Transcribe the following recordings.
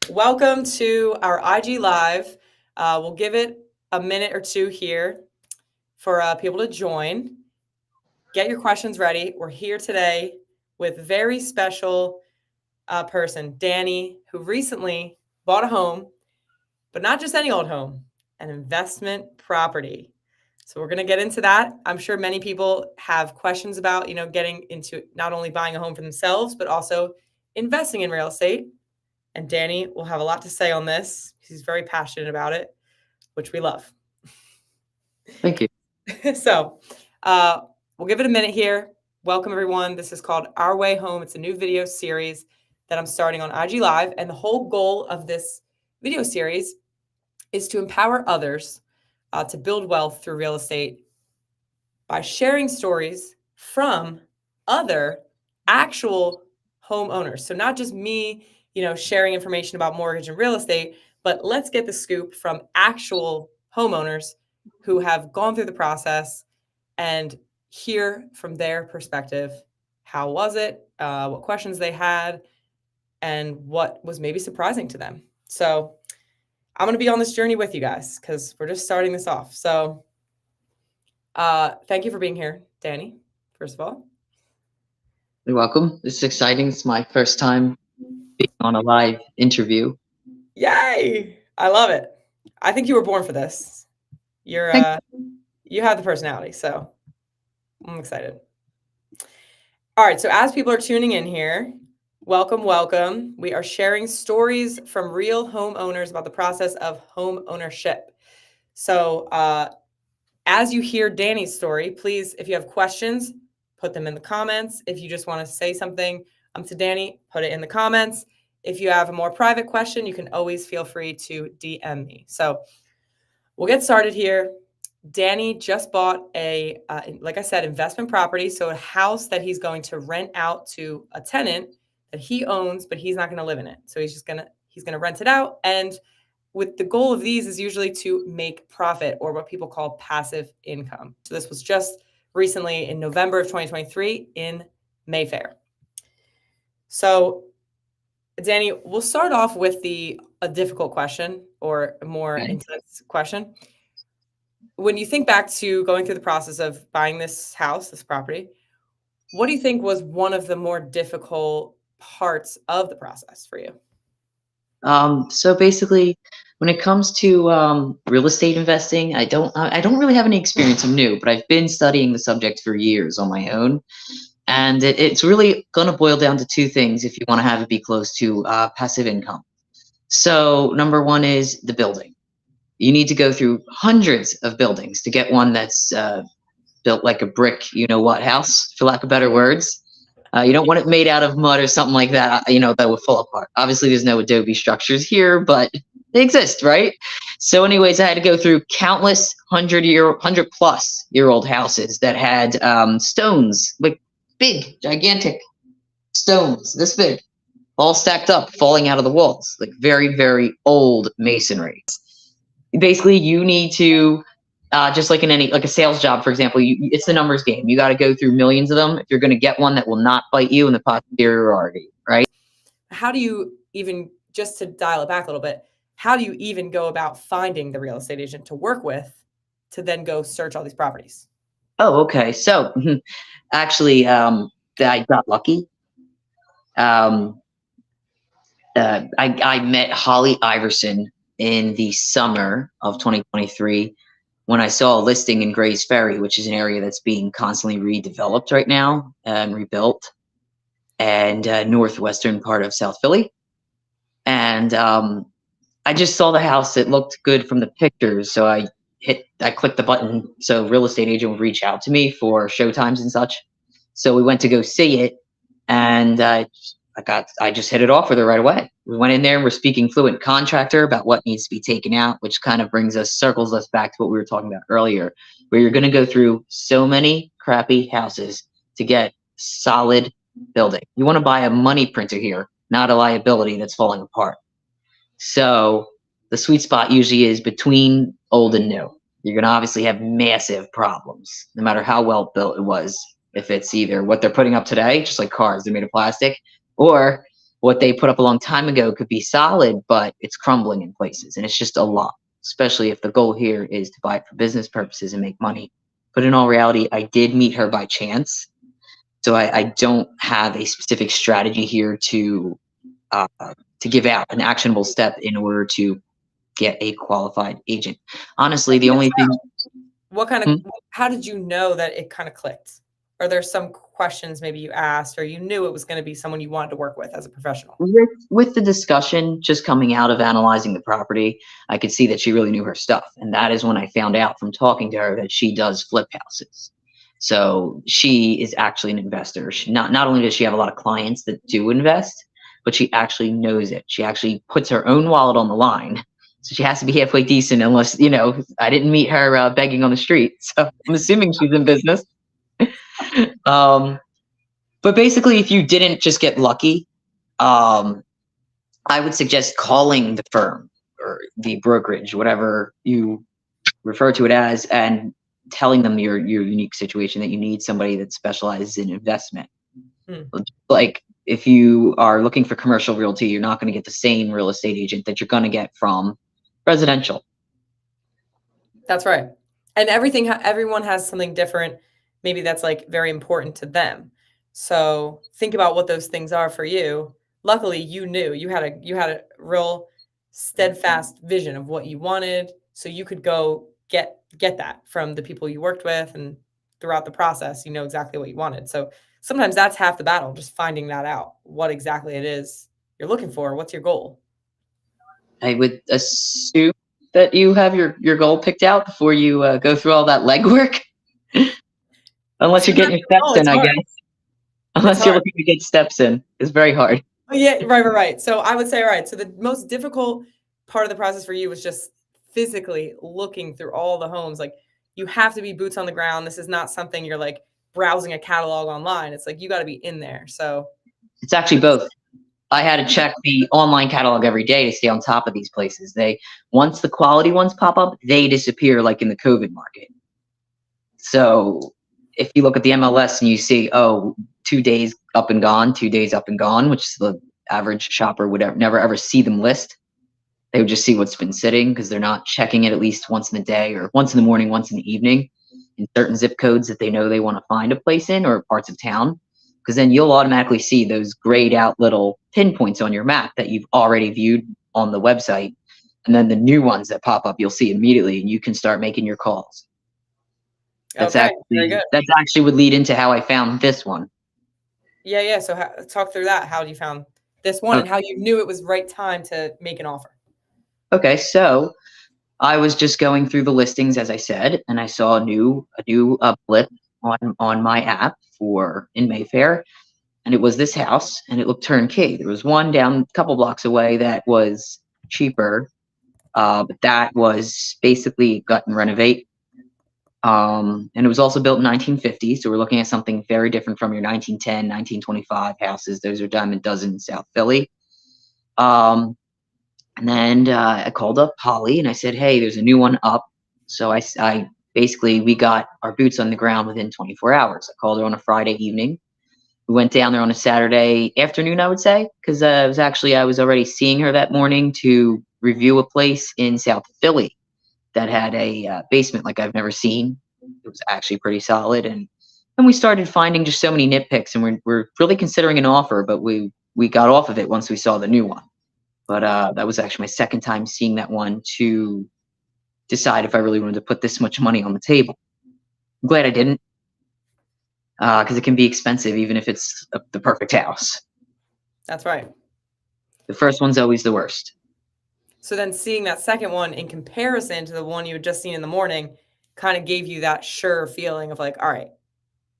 Welcome to our IG Live. We'll give it a minute or two here for people to join. Get your questions ready. We're here today with a very special person, Danny, who recently bought a home, but not just any old home, an investment property. So we're going to get into that. I'm sure many people have questions about, getting into not only buying a home for themselves, but also investing in real estate. And Danny will have a lot to say on this. He's very passionate about it, which we love. Thank you. So we'll give it a minute here. Welcome, everyone. This is called Our Way Home. It's a new video series that I'm starting on IG Live. And the whole goal of this video series is to empower others to build wealth through real estate by sharing stories from other actual homeowners. So not just me, sharing information about mortgage and real estate, but let's get the scoop from actual homeowners who have gone through the process and hear from their perspective. How was it? What questions they had, and what was maybe surprising to them. So I'm going to be on this journey with you guys because we're just starting this off. So thank you for being here, Danny, first of all. You're welcome. This is exciting. It's my first time being on a live interview. Yay! I love it. I think you were born for this. You have the personality, so I'm excited. All right, so as people are tuning in here, welcome. We are sharing stories from real homeowners about the process of home ownership. So as you hear Danny's story, please, if you have questions, put them in the comments. If you just want to say something to Danny, put it in the comments. If you have a more private question, you can always feel free to DM me. So we'll get started here. Danny just bought a, like I said, investment property. So a house that he's going to rent out to a tenant that he owns, but he's not going to live in it. So he's going to rent it out. And with the goal of these is usually to make profit, or what people call passive income. So this was just recently in November of 2023 in Mayfair. So Danny, we'll start off with a difficult question, or a more intense question. When you think back to going through the process of buying this house, this property, what do you think was one of the more difficult parts of the process for you? So basically, when it comes to real estate investing, I don't really have any experience. I'm new, but I've been studying the subject for years on my own. And it's really going to boil down to two things if you want to have it be close to passive income. So number one is the building. You need to go through hundreds of buildings to get one that's built like a brick, what house, for lack of better words. You don't want it made out of mud or something like that, that would fall apart. Obviously, there's no Adobe structures here, but they exist, right? So anyways, I had to go through countless 100-plus-year-old houses that had stones, like big, gigantic stones, this big, all stacked up, falling out of the walls, like very, very old masonry. Basically, you need to, just like in like a sales job, for example, it's the numbers game. You got to go through millions of them if you're going to get one that will not bite you in the posteriority, right? How do you even, just to dial it back a little bit, how do you even go about finding the real estate agent to work with to then go search all these properties? Oh, okay. So actually, I got lucky. I met Holly Iverson in the summer of 2023 when I saw a listing in Gray's Ferry, which is an area that's being constantly redeveloped right now and rebuilt, and northwestern part of South Philly. And I just saw the house. It looked good from the pictures, so I clicked the button so real estate agent would reach out to me for showtimes and such. So we went to go see it, and I just hit it off with her right away. We went in there and we're speaking fluent contractor about what needs to be taken out, which kind of circles us back to what we were talking about earlier, where you're going to go through so many crappy houses to get solid building. You want to buy a money printer here, not a liability that's falling apart. So the sweet spot usually is between old and new. You're going to obviously have massive problems, no matter how well built it was. If it's either what they're putting up today, just like cars, they're made of plastic, or what they put up a long time ago could be solid, but it's crumbling in places, and it's just a lot, especially if the goal here is to buy it for business purposes and make money. But in all reality, I did meet her by chance, so I don't have a specific strategy here to give out an actionable step in order to get a qualified agent. Honestly, the only thing. What kind of, how did you know that it kind of clicked? Are there some questions maybe you asked, or you knew it was going to be someone you wanted to work with as a professional? With the discussion just coming out of analyzing the property, I could see that she really knew her stuff. And that is when I found out from talking to her that she does flip houses. So she is actually an investor. She, not only does she have a lot of clients that do invest, but she actually knows it. She actually puts her own wallet on the line. So she has to be halfway decent, unless, I didn't meet her begging on the street. So I'm assuming she's in business. But basically, if you didn't just get lucky, I would suggest calling the firm or the brokerage, whatever you refer to it as, and telling them your unique situation, that you need somebody that specializes in investment. Like, if you are looking for commercial realty, you're not going to get the same real estate agent that you're going to get from residential. That's right. And everyone has something different. Maybe that's like very important to them. So think about what those things are for you. Luckily, you knew you had a real steadfast vision of what you wanted, so you could go get that from the people you worked with, and throughout the process, you know exactly what you wanted. So sometimes that's half the battle, just finding that out, what exactly it is you're looking for. What's your goal? I would assume that you have your goal picked out before you go through all that legwork. Unless you're getting your steps in, I guess. Unless you're looking to get steps in. It's very hard. Yeah, right. So I would say, all right, so the most difficult part of the process for you was just physically looking through all the homes. Like, you have to be boots on the ground. This is not something you're like browsing a catalog online. It's like you got to be in there. So it's actually both. I had to check the online catalog every day to stay on top of these places. Once the quality ones pop up, they disappear, like in the COVID market. So if you look at the MLS and you see, 2 days up and gone, 2 days up and gone, which the average shopper would never ever see them list. They would just see what's been sitting, because they're not checking it at least once in the day, or once in the morning, once in the evening, in certain zip codes that they know they want to find a place in, or parts of town. Because then you'll automatically see those grayed out little pinpoints on your map that you've already viewed on the website. And then the new ones that pop up, you'll see immediately, and you can start making your calls. That's actually would lead into how I found this one. Yeah. So talk through that. How you found this one, and how you knew it was right time to make an offer. Okay, so I was just going through the listings, as I said, and I saw a new blip on my app in Mayfair, and it was this house, and it looked turnkey. There was one down a couple blocks away that was cheaper, but that was basically gut and renovate. And it was also built in 1950, so we're looking at something very different from your 1910, 1925 houses. Those are dime a dozen in South Philly. And then I called up Holly and I said, hey, there's a new one up. So I basically, we got our boots on the ground within 24 hours. I called her on a Friday evening. We went down there on a Saturday afternoon, I would say, because I was already seeing her that morning to review a place in South Philly that had a basement like I've never seen. It was actually pretty solid. And we started finding just so many nitpicks, and we're really considering an offer, but we got off of it once we saw the new one. But that was actually my second time seeing that one to decide if I really wanted to put this much money on the table. I'm glad I didn't, because it can be expensive even if it's the perfect house. That's right. The first one's always the worst. So then seeing that second one in comparison to the one you had just seen in the morning kind of gave you that sure feeling of like, all right,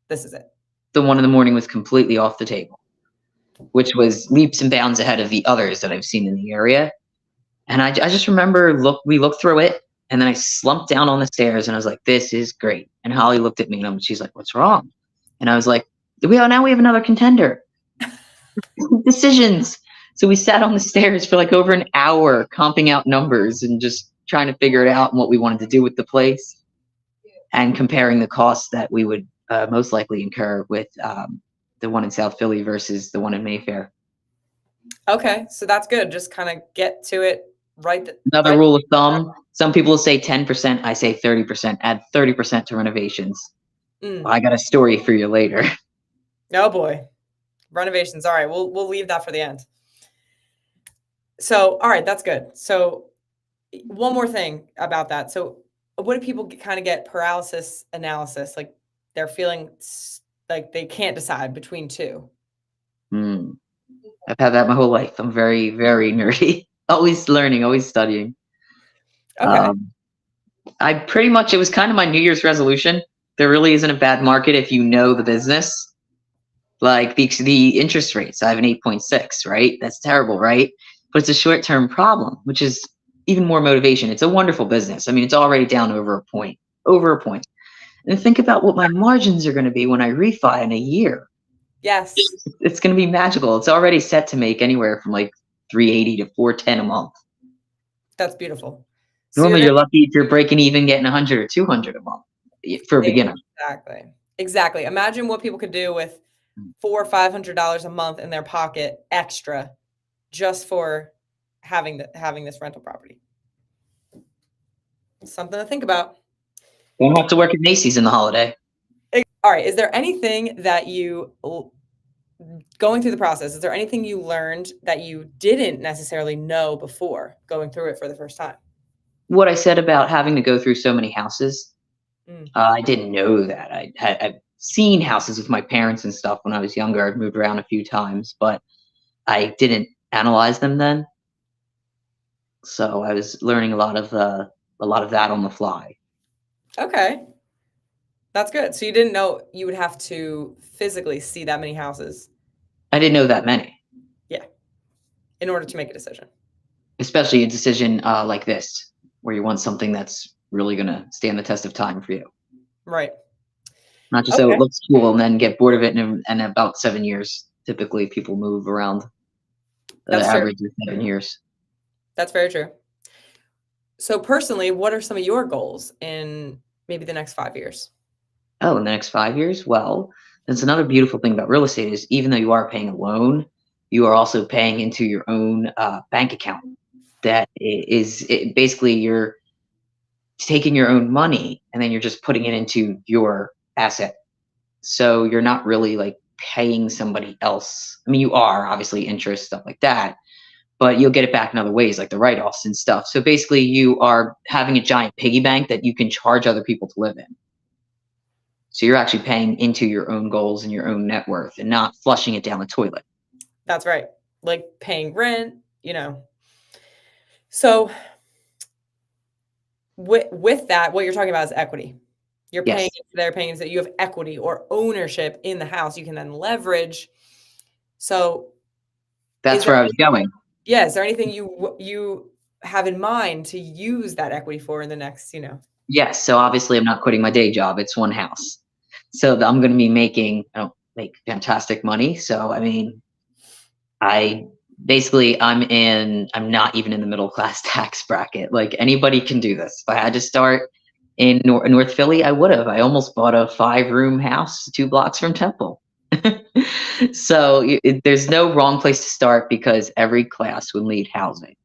this is it. The one in the morning was completely off the table, which was leaps and bounds ahead of the others that I've seen in the area. And I just remember we looked through it, and then I slumped down on the stairs and I was like, this is great. And Holly looked at me and she's like, what's wrong? And I was like, now we have another contender. Decisions. So we sat on the stairs for like over an hour comping out numbers and just trying to figure it out and what we wanted to do with the place, and comparing the costs that we would most likely incur with the one in South Philly versus the one in Mayfair. Okay, so that's good. Just kind of get to it right. Another Right. rule of thumb, some people say 10%, I say 30%. Add 30% to renovations. Mm. I got a story for you later. Oh boy, renovations. All right, we'll leave that for the end. So, all right, that's good. So, one more thing about that. So, what do people kind of get paralysis analysis? Like they're feeling like they can't decide between two. Hmm. I've had that my whole life. I'm very, very nerdy. Always learning, always studying. Okay. Um, I pretty much, it was kind of my New Year's resolution. There really isn't a bad market if you know the business. Like the interest rates, I have an 8.6, right? That's terrible, right? But it's a short-term problem, which is even more motivation. It's a wonderful business. I mean, it's already down over a point, over a point. And think about what my margins are going to be when I refi in a year. Yes, It's going to be magical. It's already set to make anywhere from like 380 to 410 a month. that's beautiful. So you're Normally, gonna you're lucky if you're breaking even getting 100 or 200 a month for a beginner. exactly, exactly. Imagine what people could do with $400 or $500 a month in their pocket extra just for having this rental property. Something to think about. Won't have to work at Macy's in the holiday. All right, is there anything that going through the process, is there anything you learned that you didn't necessarily know before going through it for the first time? What I said about having to go through so many houses, Mm, I didn't know that. I've seen houses with my parents and stuff when I was younger. I've moved around a few times, but I didn't analyze them then. So I was learning a lot of that on the fly. okay, that's good. So you didn't know you would have to physically see that many houses, I didn't know that many, yeah, in order to make a decision. especially a decision like this, where you want something that's really going to stand the test of time for you. Right. Not just so it Okay, looks cool and then get bored of it in about 7 years. Typically, people move around. The that's true. average is 7 years. That's very true. So personally, what are some of your goals in maybe the next 5 years? Oh, in the next 5 years? Well, that's another beautiful thing about real estate is even though you are paying a loan, you are also paying into your own bank account. Basically you're taking your own money and then you're just putting it into your asset. So you're not really like paying somebody else. I mean, you are obviously interest, stuff like that, but you'll get it back in other ways, like the write-offs and stuff. So basically, you are having a giant piggy bank that you can charge other people to live in. So you're actually paying into your own goals and your own net worth and not flushing it down the toilet. That's right. Like paying rent. So with that, what you're talking about is equity. You're paying Yes, into they're paying into you have equity or ownership in the house. You can then leverage. So is that's there where I was going. yeah, is there anything you have in mind to use that equity for in the next? Yes, so obviously I'm not quitting my day job. It's one house. So I'm going to be making, I don't make fantastic money. So, I mean, I basically I'm not even in the middle class tax bracket. Like anybody can do this. If I had to start in North Philly, I would have. I almost bought a 5-room house 2 blocks from Temple. So there's no wrong place to start because every class would need housing.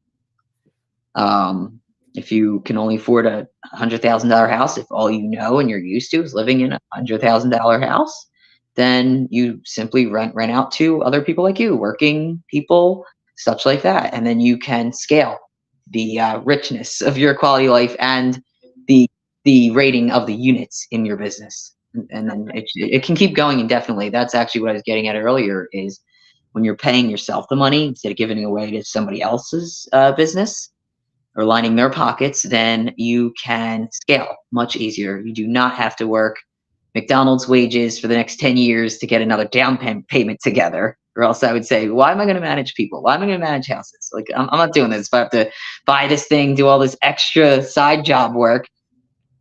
Um, if you can only afford a $100,000 house, if all you know and you're used to is living in $100,000 house, then you simply rent out to other people like you, working people, such like that, and then you can scale the richness of your quality of life and the rating of the units in your business, and then it can keep going indefinitely. That's actually what I was getting at earlier. Is when you're paying yourself the money instead of giving it away to somebody else's business or lining their pockets, then you can scale much easier. You do not have to work McDonald's wages for the next 10 years to get another down payment together. Or else I would say, why am I going to manage people? Why am I going to manage houses? Like, I'm not doing this. If I have to buy this thing, do all this extra side job work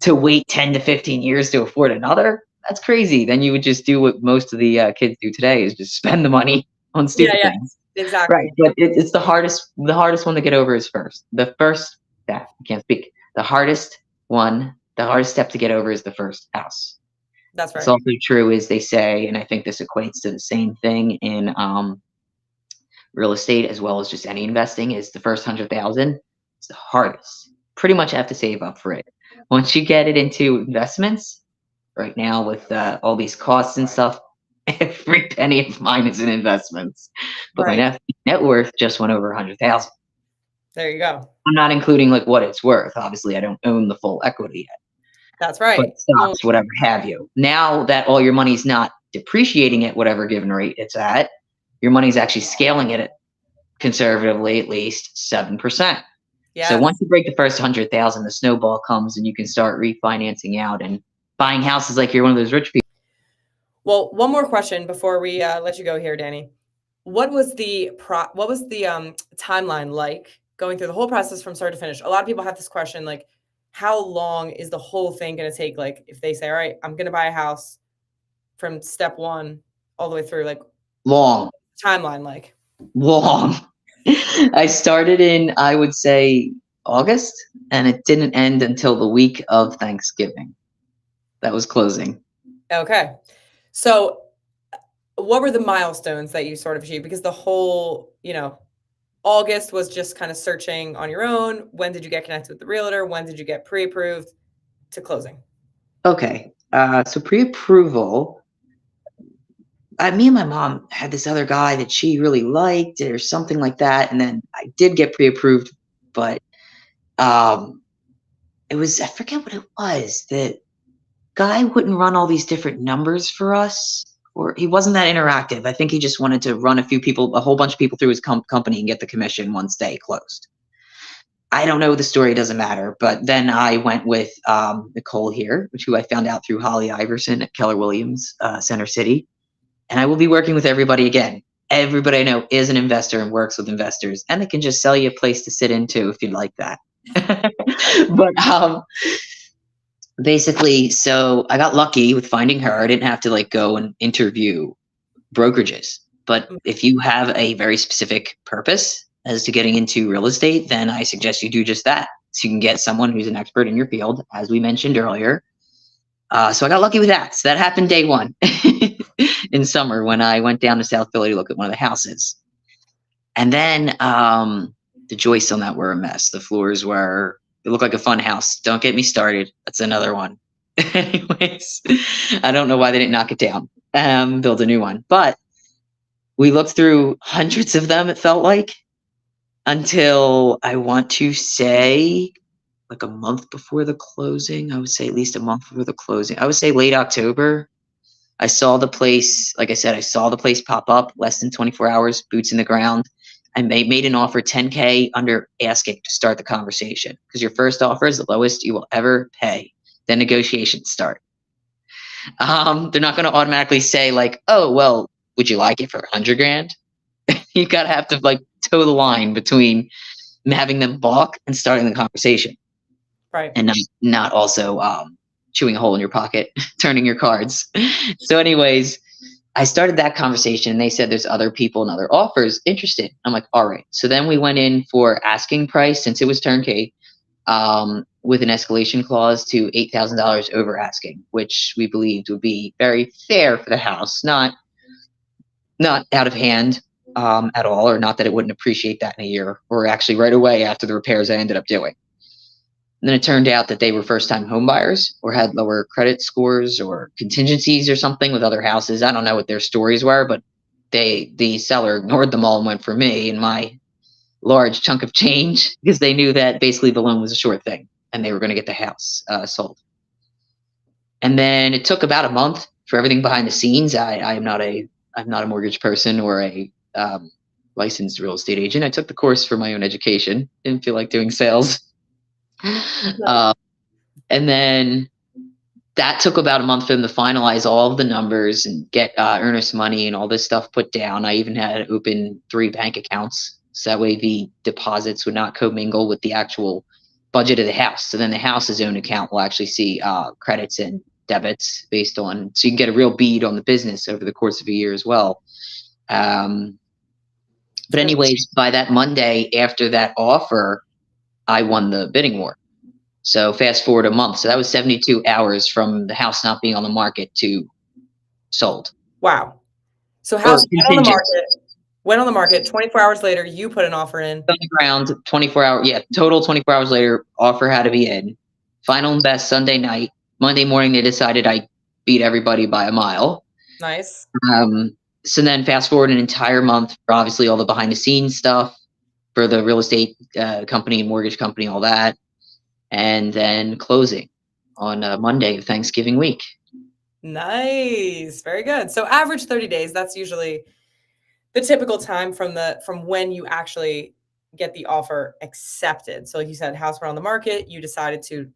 to wait 10 to 15 years to afford another, that's crazy. Then you would just do what most of the kids do today is just spend the money on Yeah, stupid yeah, things. Right, exactly. but it's the hardest one to get over is first. The first yeah, I can't speak. The hardest step to get over is the first house. That's It's right. also true, as they say, and I think this equates to the same thing in real estate as well as just any investing is the first 100,000. It's the hardest. Pretty much have to save up for it. Once you get it into investments, right now with all these costs and stuff, every penny of mine is in investments. But my Right. net worth just went over 100,000. There you go. I'm not including like what it's worth. Obviously, I don't own the full equity yet, That's but right. Well, stocks, whatever have you. Now that all your money's not depreciating at whatever given rate it's at, your money's actually scaling it at conservatively at least 7%. So yes. once you break the first 100,000, the snowball comes and you can start refinancing out and buying houses like you're one of those rich people. Well, one more question before we let you go here, Danny. What was the timeline like going through the whole process from start to finish? A lot of people have this question, like, how long is the whole thing going to take? Like, if they say, all right, I'm going to buy a house from step one all the way through, like, Long. timeline like? Long. I started in, I would say, August, and it didn't end until the week of Thanksgiving. That was closing. Okay. So what were the milestones that you sort of achieved? Because the whole, August was just kind of searching on your own. When did you get connected with the realtor? When did you get pre-approved to closing? Okay. So pre-approval, me and my mom had this other guy that she really liked or something like that. And then I did get pre-approved, but it was, I forget what it was. The guy wouldn't run all these different numbers for us, or he wasn't that interactive. I think he just wanted to run a whole bunch of people through his company and get the commission once they closed. I don't know the story, doesn't matter. But then I went with Nicole here, who I found out through Holly Iverson at Keller Williams, Center City. And I will be working with everybody again. Everybody I know is an investor and works with investors, and they can just sell you a place to sit into if you'd like that. But basically, so I got lucky with finding her. I didn't have to like go and interview brokerages. But if you have a very specific purpose as to getting into real estate, then I suggest you do just that. So you can get someone who's an expert in your field, as we mentioned earlier. So I got lucky with that. So that happened day one in summer when I went down to South Philly to look at one of the houses. And then the joists on that were a mess. The floors it looked like a fun house. Don't get me started. That's another one. Anyways, I don't know why they didn't knock it down, build a new one. But we looked through hundreds of them, it felt like, until I want to say like a month before the closing. I would say at least a month before the closing. I would say late October. I saw the place, like I said, I saw the place pop up less than 24 hours, boots in the ground. I made an offer $10K under asking to start the conversation, because your first offer is the lowest you will ever pay. Then negotiations start. They're not going to automatically say like, oh, well, would you like it for 100 grand? You got to have to like toe the line between having them balk and starting the conversation. Right. And not also chewing a hole in your pocket, turning your cards. So anyways, I started that conversation and they said there's other people and other offers interested. I'm like, all right. So then we went in for asking price, since it was turnkey, with an escalation clause to $8,000 over asking, which we believed would be very fair for the house, not out of hand at all, or not that it wouldn't appreciate that in a year, or actually right away after the repairs I ended up doing. And then it turned out that they were first-time home buyers or had lower credit scores or contingencies or something with other houses. I don't know what their stories were, but the seller ignored them all and went for me and my large chunk of change, because they knew that basically the loan was a short thing and they were going to get the house sold. And then it took about a month for everything behind the scenes. I'm not a mortgage person or a licensed real estate agent. I took the course for my own education. Didn't feel like doing sales. And then that took about a month for them to finalize all of the numbers and get earnest money and all this stuff put down. I even had to open 3 bank accounts, so that way the deposits would not commingle with the actual budget of the house. So then the house's own account will actually see credits and debits based on, so you can get a real bead on the business over the course of a year as well. But anyways, by that Monday after that offer, I won the bidding war. So fast forward a month. So that was 72 hours from the house not being on the market to sold. Wow. So house went on the market. Went on the market. 24 hours later, you put an offer in. On the ground, 24 hours. Yeah, total 24 hours later, offer had to be in. Final and best Sunday night. Monday morning, they decided I beat everybody by a mile. Nice. So then fast forward an entire month for obviously all the behind the scenes stuff for the real estate company, mortgage company, all that. And then closing on Monday of Thanksgiving week. Nice. Very good. So average 30 days. That's usually the typical time from when you actually get the offer accepted. So like you said, house went on the market, you decided to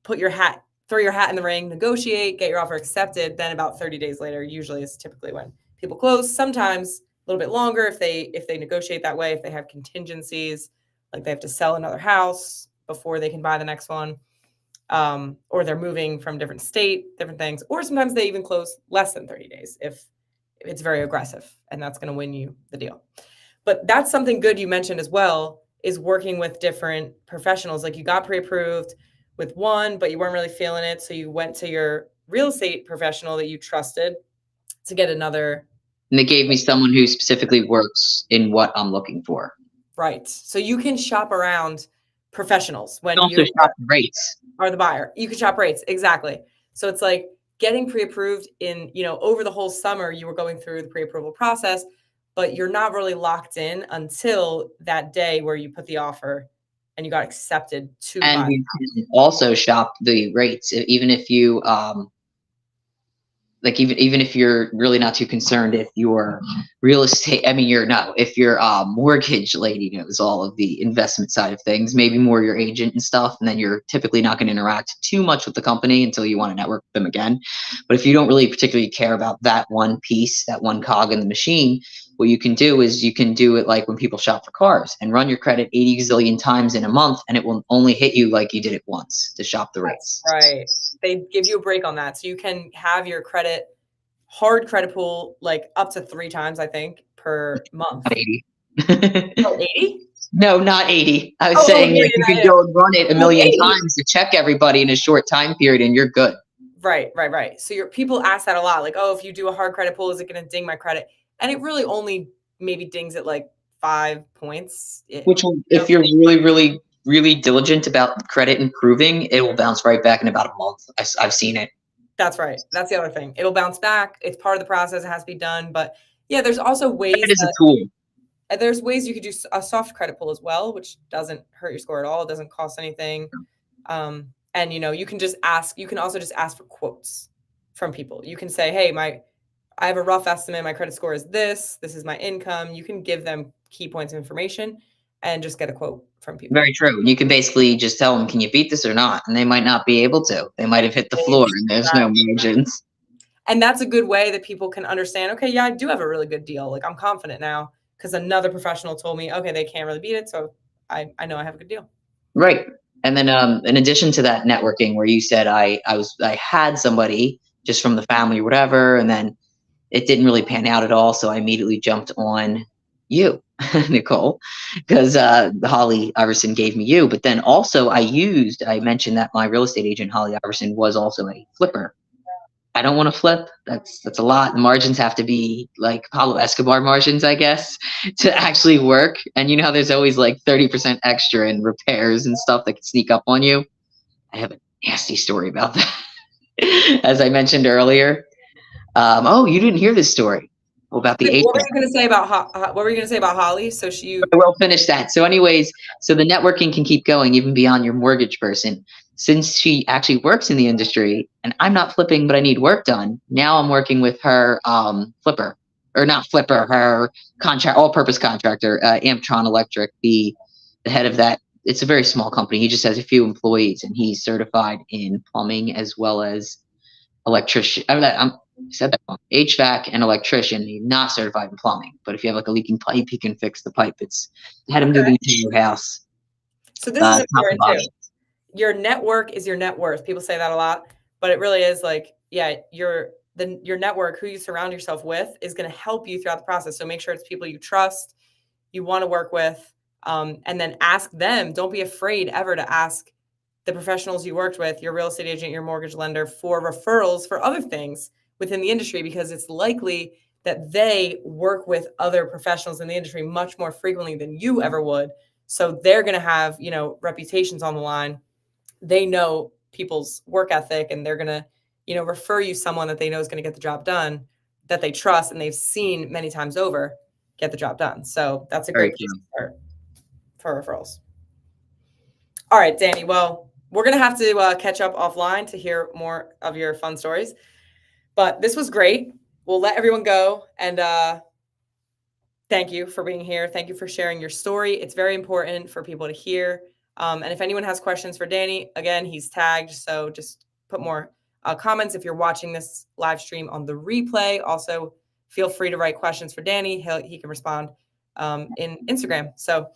throw your hat in the ring, negotiate, get your offer accepted. Then about 30 days later, usually is typically when people close. Sometimes a little bit longer if they negotiate that way, if they have contingencies, like they have to sell another house before they can buy the next one. Or they're moving from different state, different things, or sometimes they even close less than 30 days if it's very aggressive and that's going to win you the deal. But that's something good you mentioned as well, is working with different professionals. Like you got pre-approved with one, but you weren't really feeling it. So you went to your real estate professional that you trusted to get another. And they gave me someone who specifically works in what I'm looking for. Right. So you can shop around professionals when also you shop rates. are the buyer. You can shop rates. Exactly. So it's like getting pre-approved in, over the whole summer, you were going through the pre-approval process, but you're not really locked in until that day where you put the offer and you got accepted to buy. And you can also shop the rates, even if you even if you're really not too concerned if your real estate, if your mortgage lady knows all of the investment side of things, maybe more your agent and stuff, and then you're typically not going to interact too much with the company until you want to network with them again. But if you don't really particularly care about that one piece, that one cog in the machine, what you can do is you can do it like when people shop for cars and run your credit 80 gazillion times in a month, and it will only hit you like you did it once to shop the rates. Right. They give you a break on that. So you can have your hard credit pool like up to 3 times, I think, per month. Not 80. 80? No, not 80. I was saying you can go and run it a million times to check everybody in a short time period and you're good. Right. So your people ask that a lot. Like, oh, if you do a hard credit pool, is it going to ding my credit? And it really only maybe dings at like 5 points. Which if you're really, really, really diligent about credit improving, it will bounce right back in about a month. I've seen it. That's right. That's the other thing. It'll bounce back. It's part of the process. It has to be done. But yeah, there's also ways. It is a tool. There's ways you could do a soft credit pull as well, which doesn't hurt your score at all. It doesn't cost anything. And you can just ask. You can also just ask for quotes from people. You can say, "Hey, I have a rough estimate. My credit score is this. This is my income." You can give them key points of information and just get a quote from people. Very true. You can basically just tell them, "Can you beat this or not?" And they might not be able to. They might have hit the floor, and there's no margins. And that's a good way that people can understand. Okay, yeah, I do have a really good deal. Like I'm confident now because another professional told me, okay, they can't really beat it, so I know I have a good deal. Right. And then in addition to that networking where you said I had somebody just from the family or whatever, and then it didn't really pan out at all, so I immediately jumped on you, Nicole, because Holly Iverson gave me you. But then also I mentioned that my real estate agent, Holly Iverson, was also a flipper. I don't want to flip. That's a lot. The margins have to be like Pablo Escobar margins, I guess, to actually work. And you know how there's always like 30% extra in repairs and stuff that can sneak up on you? I have a nasty story about that. As I mentioned earlier. Oh, you didn't hear this story. Well, about the What were you going to say about Holly? So I will finish that. So anyways, so the networking can keep going even beyond your mortgage person. Since she actually works in the industry and I'm not flipping, but I need work done. Now I'm working with her her all-purpose contractor, Amptron Electric, the head of that. It's a very small company. He just has a few employees and he's certified in plumbing as well as electrician. I said that wrong. HVAC and electrician. He's not certified in plumbing, but if you have like a leaking pipe, he can fix the pipe. Had him do the entire house. So this is important too. Your network is your net worth. People say that a lot, but it really is like, yeah, your network, who you surround yourself with, is going to help you throughout the process. So make sure it's people you trust, you want to work with, and then ask them. Don't be afraid ever to ask the professionals you worked with, your real estate agent, your mortgage lender, for referrals for other things within the industry, because it's likely that they work with other professionals in the industry much more frequently than you ever would. So they're going to have, reputations on the line. They know people's work ethic, and they're going to, refer you someone that they know is going to get the job done, that they trust and they've seen many times over get the job done. So that's a great place to start for referrals. All right, Danny. Well, we're going to have to catch up offline to hear more of your fun stories. But this was great. We'll let everyone go. And thank you for being here. Thank you for sharing your story. It's very important for people to hear. And if anyone has questions for Danny, again, he's tagged. So just put more comments if you're watching this live stream on the replay. Also, feel free to write questions for Danny. He can respond in Instagram. So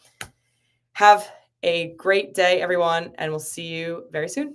have a great day, everyone, and we'll see you very soon.